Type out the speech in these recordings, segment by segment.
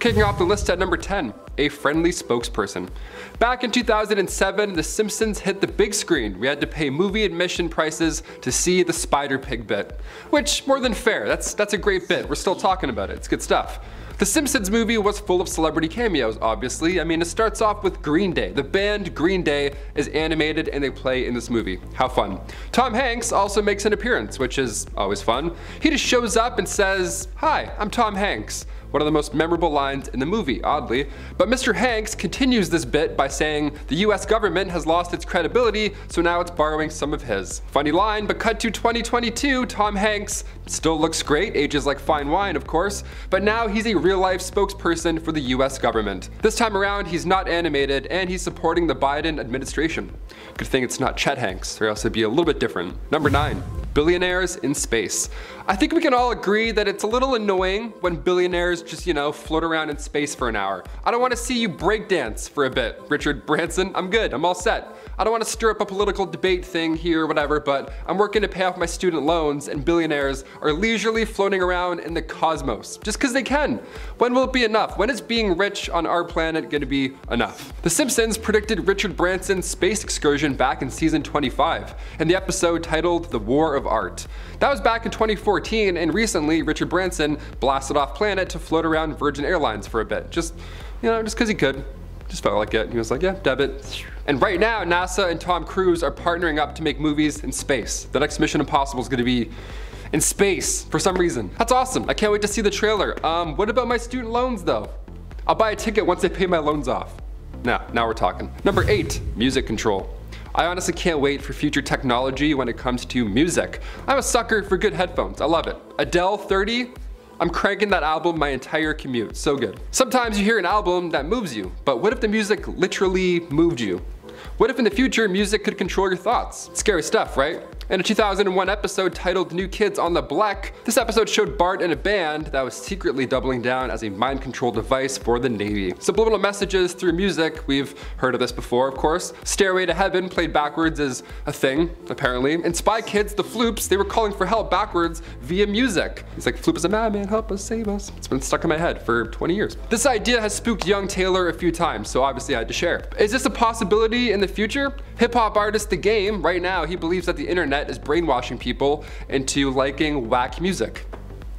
Kicking off the list at number 10, a friendly spokesperson. Back in 2007, The Simpsons hit the big screen. We had to pay movie admission prices to see the Spider Pig bit. Which, more than fair, that's a great bit. We're still talking about it. It's good stuff. The Simpsons movie was full of celebrity cameos, obviously. I mean, it starts off with Green Day. The band Green Day is animated and they play in this movie. How fun. Tom Hanks also makes an appearance, which is always fun. He just shows up and says, "Hi, I'm Tom Hanks." One of the most memorable lines in the movie, oddly. But Mr. Hanks continues this bit by saying the US government has lost its credibility, so now it's borrowing some of his. Funny line, but cut to 2022, Tom Hanks still looks great, ages like fine wine of course, but now he's a real-life spokesperson for the US government. This time around, he's not animated and he's supporting the Biden administration. Good thing it's not Chet Hanks, or else it'd be a little bit different. Number 9. Billionaires in Space. I think we can all agree that it's a little annoying when billionaires just, float around in space for an hour. I don't want to see you breakdance for a bit, Richard Branson. I'm good, I'm all set. I don't want to stir up a political debate thing here or whatever, but I'm working to pay off my student loans and billionaires are leisurely floating around in the cosmos, just because they can. When will it be enough? When is being rich on our planet going to be enough? The Simpsons predicted Richard Branson's space excursion back in season 25, in the episode titled The War of Art. That was back in 2014, and recently Richard Branson blasted off planet to float around Virgin Airlines for a bit. Just because he could. Just felt like it. He was like, yeah, debit. And right now, NASA and Tom Cruise are partnering up to make movies in space. The next Mission Impossible is going to be in space for some reason. That's awesome. I can't wait to see the trailer. What about my student loans though? I'll buy a ticket once I pay my loans off. Now we're talking. Number 8, music control. I honestly can't wait for future technology when it comes to music. I'm a sucker for good headphones. I love it. Adele 30. I'm cranking that album my entire commute, so good. Sometimes you hear an album that moves you, but what if the music literally moved you? What if in the future music could control your thoughts? Scary stuff, right? In a 2001 episode titled New Kids on the Block, this episode showed Bart in a band that was secretly doubling down as a mind control device for the Navy. Subliminal messages through music, we've heard of this before of course. Stairway to Heaven played backwards is a thing, apparently. And Spy Kids, the Floops, they were calling for help backwards via music. He's like, Floop is a madman, help us, save us. It's been stuck in my head for 20 years. This idea has spooked young Taylor a few times, so obviously I had to share. Is this a possibility in the future? Hip-hop artist The Game, right now, he believes that the internet is brainwashing people into liking whack music.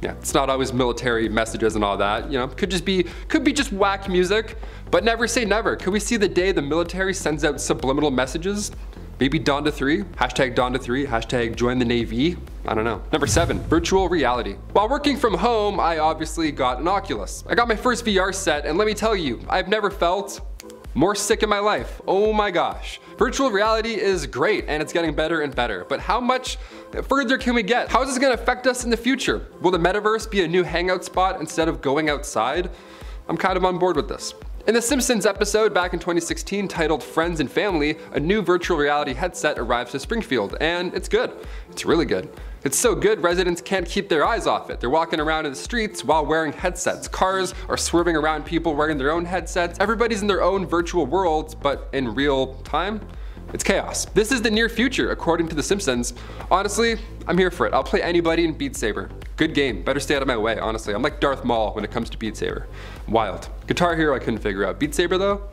Yeah, it's not always military messages and all that, could be just whack music, but never say never. Could we see the day the military sends out subliminal messages? Maybe Dawn to 3, hashtag Dawn to 3, hashtag join the Navy, I don't know. Number 7, virtual reality. While working from home, I obviously got an Oculus. I got my first VR set, and let me tell you, I've never felt more sick in my life. Oh my gosh. Virtual reality is great and it's getting better and better, but how much further can we get? How is this gonna affect us in the future? Will the metaverse be a new hangout spot instead of going outside? I'm kind of on board with this. In the Simpsons episode back in 2016 titled Friends and Family, a new virtual reality headset arrives to Springfield, and it's good. It's really good. It's so good residents can't keep their eyes off it. They're walking around in the streets while wearing headsets. Cars are swerving around people wearing their own headsets. Everybody's in their own virtual worlds, but in real time, it's chaos. This is the near future, according to The Simpsons. Honestly, I'm here for it. I'll play anybody in Beat Saber. Good game. Better stay out of my way, honestly. I'm like Darth Maul when it comes to Beat Saber. Wild. Guitar Hero I couldn't figure out. Beat Saber though?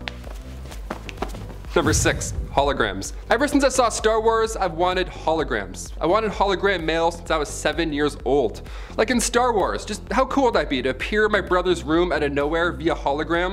Number 6, holograms. Ever since I saw Star Wars, I've wanted holograms. I wanted hologram mail since I was 7 years old. Like in Star Wars, just how cool would that be to appear in my brother's room out of nowhere via hologram?